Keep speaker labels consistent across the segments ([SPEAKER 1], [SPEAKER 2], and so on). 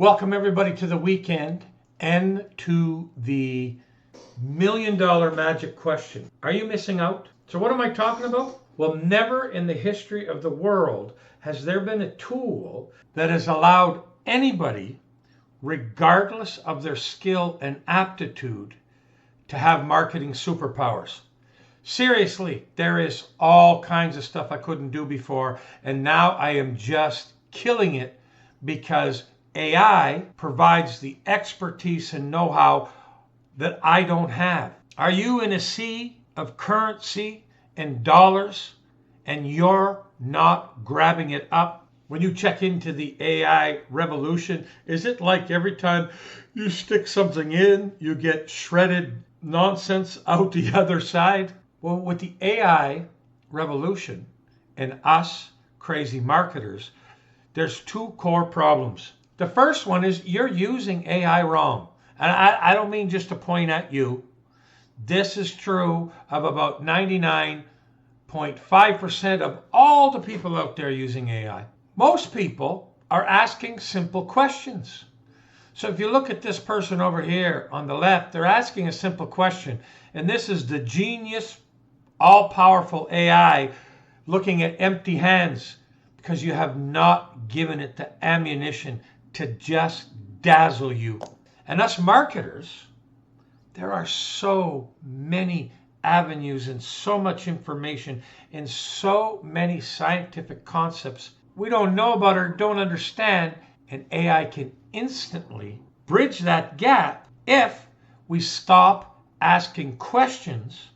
[SPEAKER 1] Welcome everybody to the weekend and to the $1 million magic question. Are you missing out? So what am I talking about? Well, never in the history of the world has there been a tool that has allowed anybody, regardless of their skill and aptitude, to have marketing superpowers. Seriously, there is all kinds of stuff I couldn't do before, and now I am just killing it because AI provides the expertise and know-how that I don't have. Are you in a sea of currency and dollars and you're not grabbing it up? When you check into the AI revolution, is it like every time you stick something in, you get shredded nonsense out the other side? Well, with the AI revolution and us crazy marketers, there's two core problems. The first one is you're using AI wrong. And I don't mean just to point at you. This is true of about 99.5% of all the people out there using AI. Most people are asking simple questions. So if you look at this person over here on the left, they're asking a simple question. And this is the genius, all-powerful AI looking at empty hands because you have not given it the ammunition to just dazzle you. And us marketers, there are so many avenues and so much information and so many scientific concepts we don't know about or don't understand, and AI can instantly bridge that gap if we stop asking questions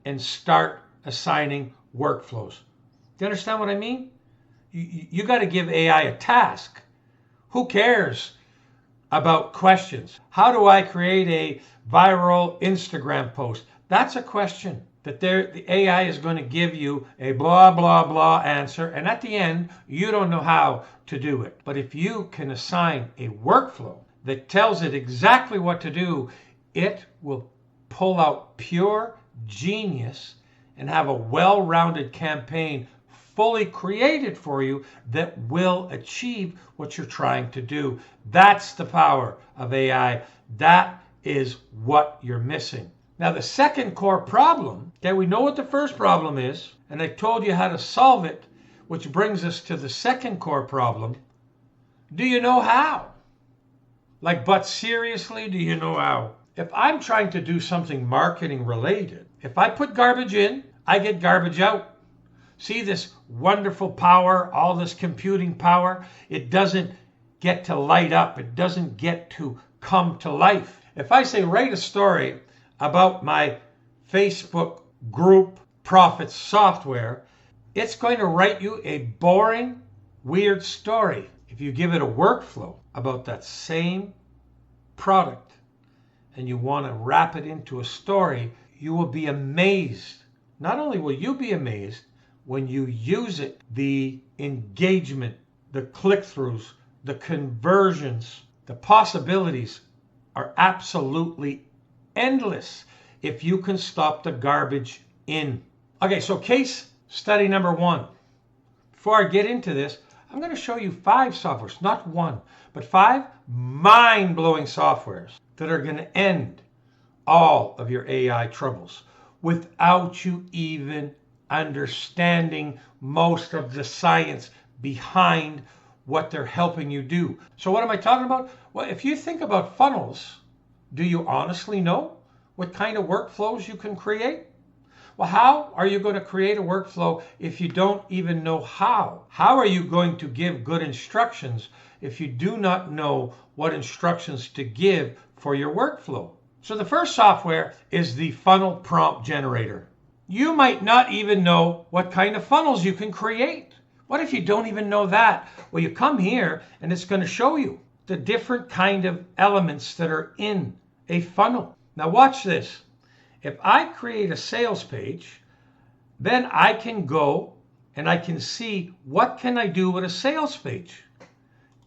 [SPEAKER 1] and start assigning workflows. Do you understand what I mean? You got to give AI a task. Who cares about questions? How do I create a viral Instagram post? That's a question that the AI is going to give you a blah, blah, blah answer. And at the end, you don't know how to do it. But if you can assign a workflow that tells it exactly what to do, it will pull out pure genius and have a well-rounded campaign fully created for you that will achieve what you're trying to do. That's the power of AI. That is what you're missing. Now, the second core problem, okay, we know what the first problem is, and I told you how to solve it, which brings us to the second core problem. Do you know how? But seriously, do you know how? If I'm trying to do something marketing related, if I put garbage in, I get garbage out. See this wonderful power, all this computing power? It doesn't get to light up. It doesn't get to come to life. If I say write a story about my Facebook group profit software, it's going to write you a boring, weird story. If you give it a workflow about that same product and you want to wrap it into a story, you will be amazed. Not only will you be amazed, when you use it, the engagement, the click-throughs, the conversions, the possibilities are absolutely endless if you can stop the garbage in. Okay, so case study number one. Before I get into this, I'm going to show you 5 softwares, not one, but 5 mind-blowing softwares that are going to end all of your AI troubles without you even understanding most of the science behind what they're helping you do. So what am I talking about? Well, if you think about funnels, do you honestly know what kind of workflows you can create? Well, how are you going to create a workflow if you don't even know how? How are you going to give good instructions if you do not know what instructions to give for your workflow? So the first software is the funnel prompt generator. You might not even know what kind of funnels you can create. What if you don't even know that? Well, you come here and it's going to show you the different kind of elements that are in a funnel. Now watch this. If I create a sales page, then I can go and I can see what can I do with a sales page.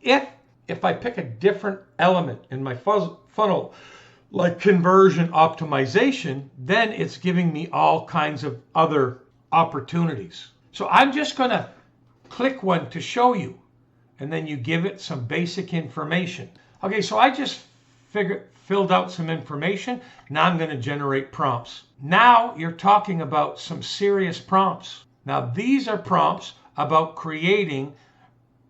[SPEAKER 1] If I pick a different element in my funnel, like conversion optimization, then it's giving me all kinds of other opportunities. So I'm just going to click one to show you. and then you give it some basic information. Okay, so I just filled out some information. Now I'm going to generate prompts. Now you're talking about some serious prompts. Now these are prompts about creating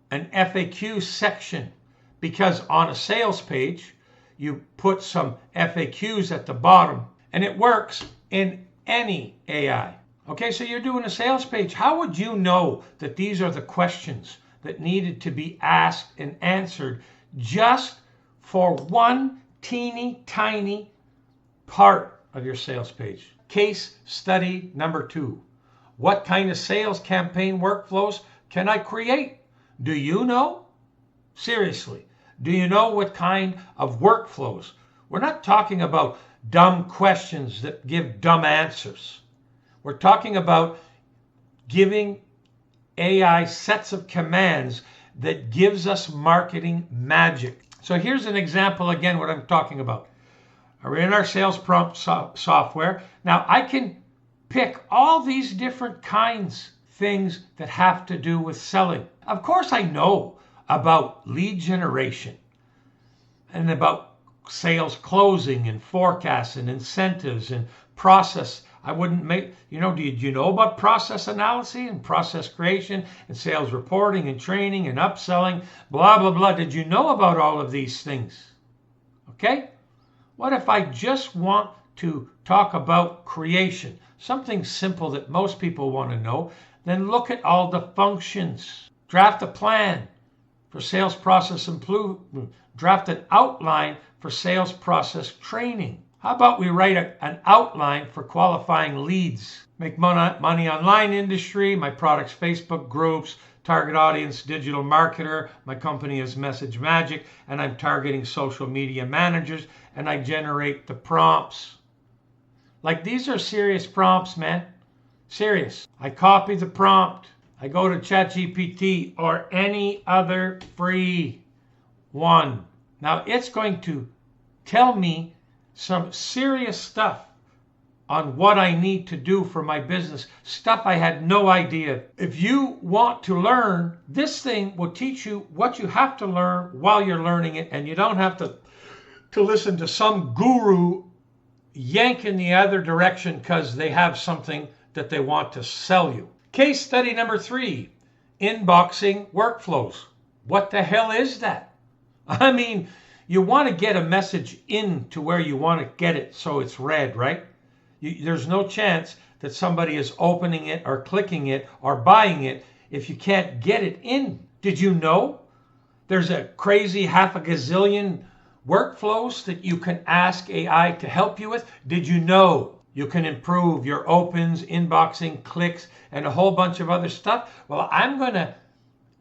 [SPEAKER 1] an FAQ section, because on a sales page, you put some FAQs at the bottom, and it works in any AI. Okay, so you're doing a sales page. How would you know that these are the questions that needed to be asked and answered just for one teeny tiny part of your sales page? Case study number 2. What kind of sales campaign workflows can I create? Do you know? Seriously, do you know what kind of workflows? We're not talking about dumb questions that give dumb answers. We're talking about giving AI sets of commands that gives us marketing magic. So here's an example again, what I'm talking about. We're in our sales prompt software. Now I can pick all these different kinds things that have to do with selling. Of course I know about lead generation and about sales closing and forecasts and incentives and process. I wouldn't make, did you know about process analysis and process creation and sales reporting and training and upselling, blah, blah, blah. Did you know about all of these things? Okay? What if I just want to talk about creation, something simple that most people want to know? Then look at all the functions. Draft a plan for sales process improvement. Draft an outline for sales process training. How about we write an outline for qualifying leads? Make money online industry, my products, Facebook groups, target audience, digital marketer. My company is Message Magic, and I'm targeting social media managers, and I generate the prompts. Like, these are serious prompts, man. Serious. I copy the prompt. I go to ChatGPT or any other free one. Now it's going to tell me some serious stuff on what I need to do for my business. Stuff I had no idea. If you want to learn, this thing will teach you what you have to learn while you're learning it, and you don't have to listen to some guru yank in the other direction because they have something that they want to sell you. Case study number 3, inboxing workflows. What the hell is that? I mean, you want to get a message into where you want to get it so it's read, right? There's no chance that somebody is opening it or clicking it or buying it if you can't get it in. Did you know there's a crazy half a gazillion workflows that you can ask AI to help you with? Did you know you can improve your opens, inboxing, clicks, and a whole bunch of other stuff? Well, I'm going to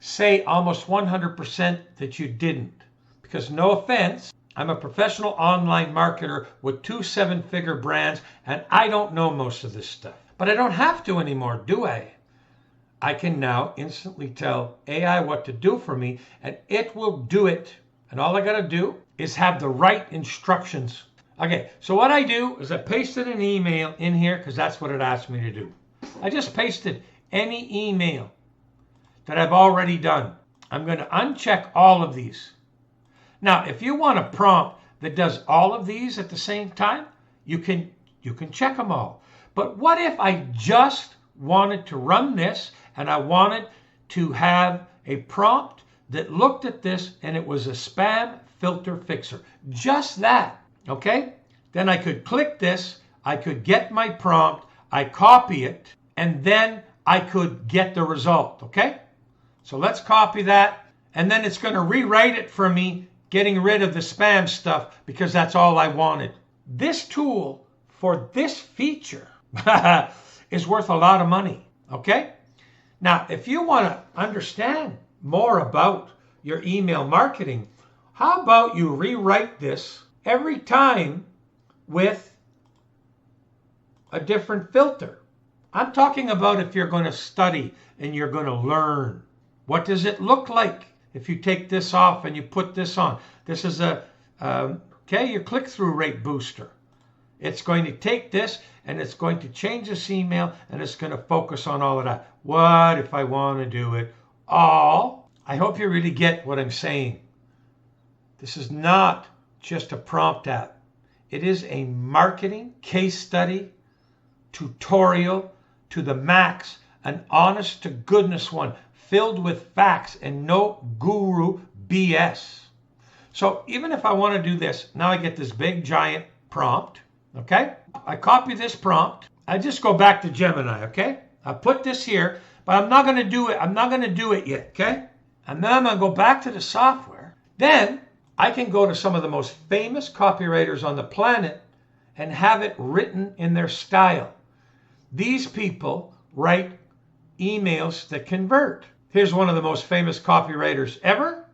[SPEAKER 1] say almost 100% that you didn't. Because no offense, I'm a professional online marketer with 2 7-figure brands, and I don't know most of this stuff. But I don't have to anymore, do I? I can now instantly tell AI what to do for me, and it will do it. And all I got to do is have the right instructions. Okay, so what I do is I pasted an email in here because that's what it asked me to do. I just pasted any email that I've already done. I'm going to uncheck all of these. Now, if you want a prompt that does all of these at the same time, you can check them all. But what if I just wanted to run this and I wanted to have a prompt that looked at this and it was a spam filter fixer? Just that, okay? Then I could click this, I could get my prompt, I copy it, and then I could get the result, okay? So let's copy that, and then it's going to rewrite it for me, getting rid of the spam stuff because that's all I wanted. This tool for this feature is worth a lot of money, okay? Now, if you want to understand more about your email marketing, how about you rewrite this every time with a different filter? I'm talking about if you're going to study and you're going to learn. What does it look like if you take this off and you put this on? This is your click-through rate booster. It's going to take this and it's going to change this email and it's going to focus on all of that. What if I want to do it all I hope you really get what I'm saying. This is not just a prompt app. It is a marketing case study, tutorial to the max, an honest to goodness one, filled with facts and no guru BS. So even if I want to do this, now I get this big giant prompt, okay? I copy this prompt. I just go back to Gemini, okay? I put this here, but I'm not going to do it. I'm not going to do it yet, okay? And then I'm going to go back to the software. Then I can go to some of the most famous copywriters on the planet and have it written in their style. These people write emails that convert. Here's one of the most famous copywriters ever.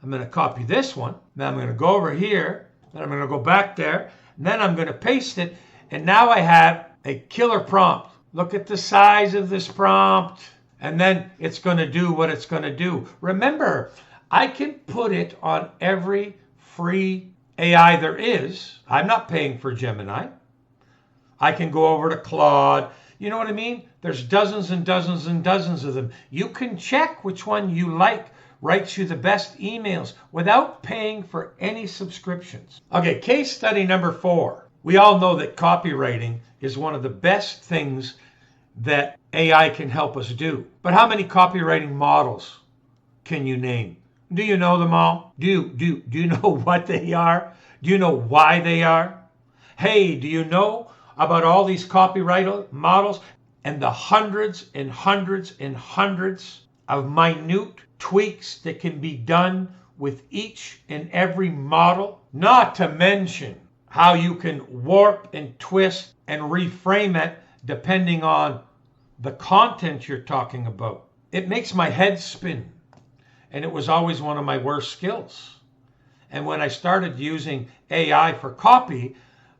[SPEAKER 1] I'm going to copy this one. Then I'm going to go over here. Then I'm going to go back there. And then I'm going to paste it. And now I have a killer prompt. Look at the size of this prompt. And then it's going to do what it's going to do. Remember, I can put it on every free AI there is. I'm not paying for Gemini. I can go over to Claude. You know what I mean? There's dozens and dozens and dozens of them. You can check which one you like, writes you the best emails without paying for any subscriptions. Okay, case study number 4. We all know that copywriting is one of the best things that AI can help us do. But how many copywriting models can you name? Do you know them all? Do you know what they are? Do you know why they are? Hey, do you know about all these copyright models and the hundreds and hundreds and hundreds of minute tweaks that can be done with each and every model? Not to mention how you can warp and twist and reframe it depending on the content you're talking about. It makes my head spin. And it was always one of my worst skills. And when I started using AI for copy,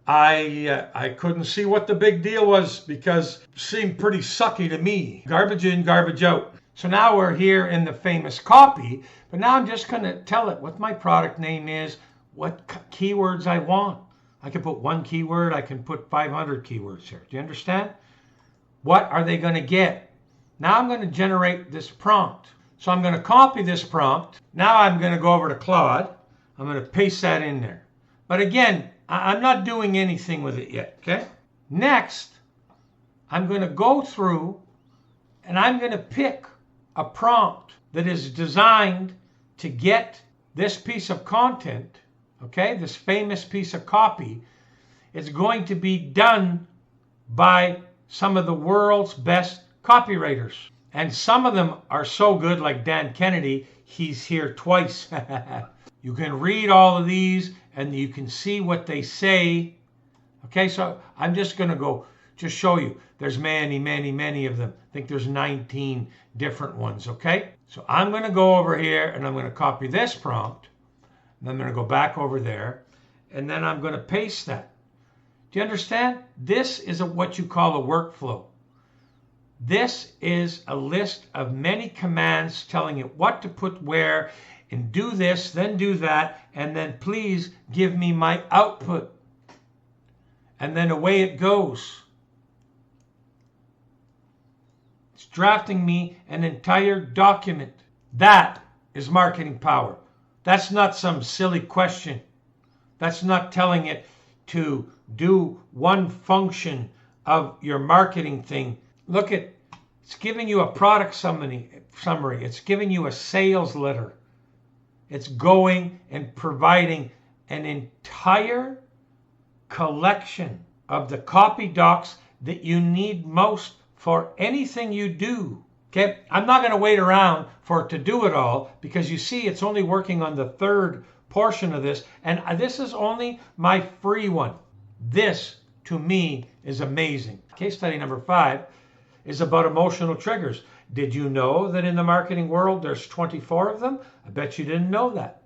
[SPEAKER 1] I couldn't see what the big deal was because it seemed pretty sucky to me. Garbage in, garbage out. So now we're here in the famous copy, but now I'm just going to tell it what my product name is, what keywords I want. I can put one keyword, I can put 500 keywords here. Do you understand? What are they going to get? Now I'm going to generate this prompt. So I'm going to copy this prompt. Now I'm going to go over to Claude. I'm going to paste that in there. But again, I'm not doing anything with it yet, okay? Next, I'm going to go through and I'm going to pick a prompt that is designed to get this piece of content, okay, this famous piece of copy. It's going to be done by some of the world's best copywriters. And some of them are so good, like Dan Kennedy, he's here twice. You can read all of these and you can see what they say. Okay, so I'm just going to go just show you. There's many, many, many of them. I think there's 19 different ones, okay? So I'm going to go over here and I'm going to copy this prompt. And I'm going to go back over there. And then I'm going to paste that. Do you understand? This is what you call a workflow. This is a list of many commands telling it what to put where and do this, then do that, and then please give me my output. And then away it goes. It's drafting me an entire document. That is marketing power. That's not some silly question. That's not telling it to do one function of your marketing thing. Look at, it's giving you a product summary. It's giving you a sales letter. It's going and providing an entire collection of the copy docs that you need most for anything you do. Okay, I'm not going to wait around for it to do it all because you see it's only working on the third portion of this, and this is only my free one. This, to me, is amazing. Case study number 5 is about emotional triggers. Did you know that in the marketing world there's 24 of them? I bet you didn't know that.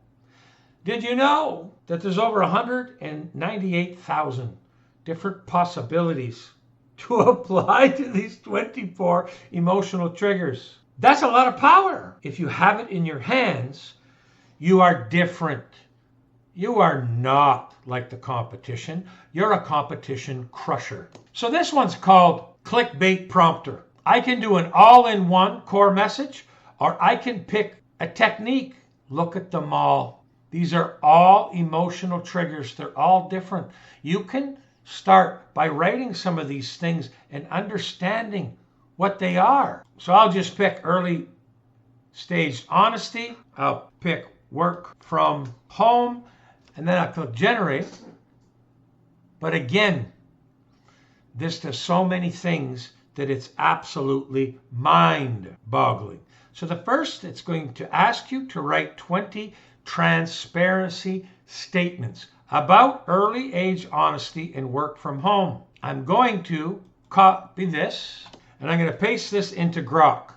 [SPEAKER 1] Did you know that there's over 198,000 different possibilities to apply to these 24 emotional triggers? That's a lot of power. If you have it in your hands, you are different. You are not like the competition. You're a competition crusher. So this one's called Clickbait Prompter. I can do an all-in-one core message, or I can pick A technique, look at them all. These are all emotional triggers. They're all different. You can start by writing some of these things and understanding what they are. So I'll just pick early stage honesty. I'll pick work from home, and then I'll click generate. But again, this does so many things that it's absolutely mind-boggling. So the first, it's going to ask you to write 20 transparency statements about early age honesty and work from home. I'm going to copy this and I'm going to paste this into Grok.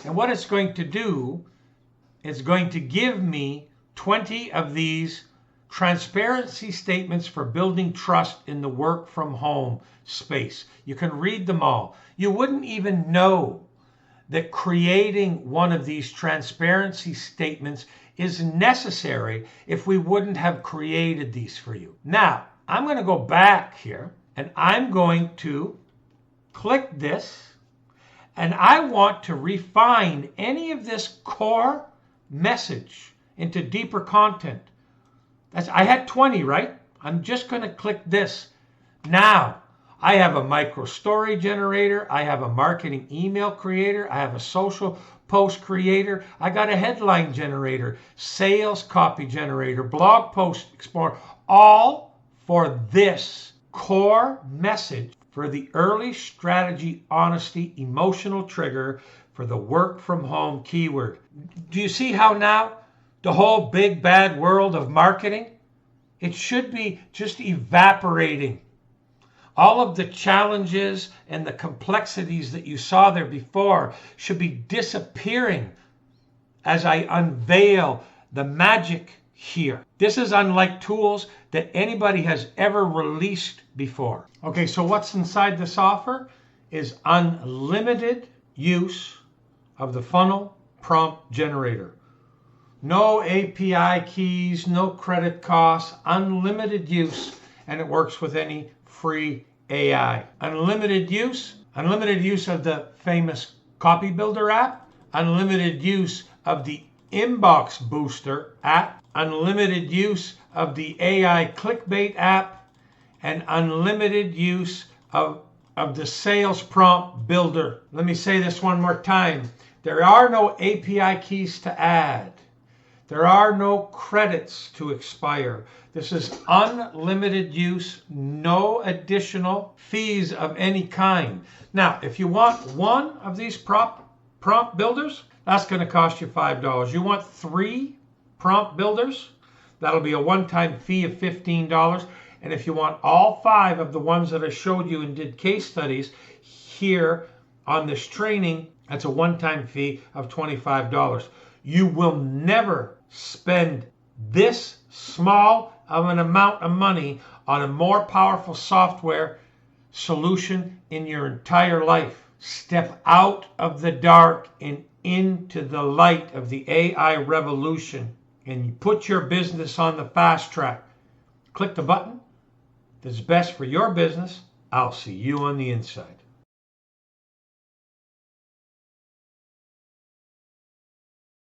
[SPEAKER 1] And what it's going to do, it's going to give me 20 of these transparency statements for building trust in the work from home space. You can read them all. You wouldn't even know that creating one of these transparency statements is necessary if we wouldn't have created these for you. Now, I'm going to go back here and I'm going to click this, and I want to refine any of this core message into deeper content. I had 20, right? I'm just going to click this. Now, I have a micro story generator. I have a marketing email creator. I have a social post creator. I got a headline generator, sales copy generator, blog post explorer, all for this core message for the early strategy, honesty, emotional trigger for the work from home keyword. Do you see how now the whole big bad world of marketing, it should be just evaporating. All of the challenges and the complexities that you saw there before should be disappearing as I unveil the magic here. This is unlike tools that anybody has ever released before. Okay, so what's inside this offer is unlimited use of the funnel prompt generator. No API keys, no credit costs, unlimited use, and it works with any free AI. Unlimited use of the famous Copy Builder app, unlimited use of the Inbox Booster app, unlimited use of the AI Clickbait app, and unlimited use of the Sales Prompt Builder. Let me say this one more time. There are no API keys to add. There are no credits to expire. This is unlimited use, no additional fees of any kind. Now, if you want one of these prompt builders, that's going to cost you $5. You want 3 prompt builders, that'll be a one-time fee of $15. And if you want all 5 of the ones that I showed you and did case studies here on this training, that's a one-time fee of $25. You will never spend this small of an amount of money on a more powerful software solution in your entire life. Step out of the dark and into the light of the AI revolution, and you put your business on the fast track. Click the button that's best for your business. I'll see you on the inside.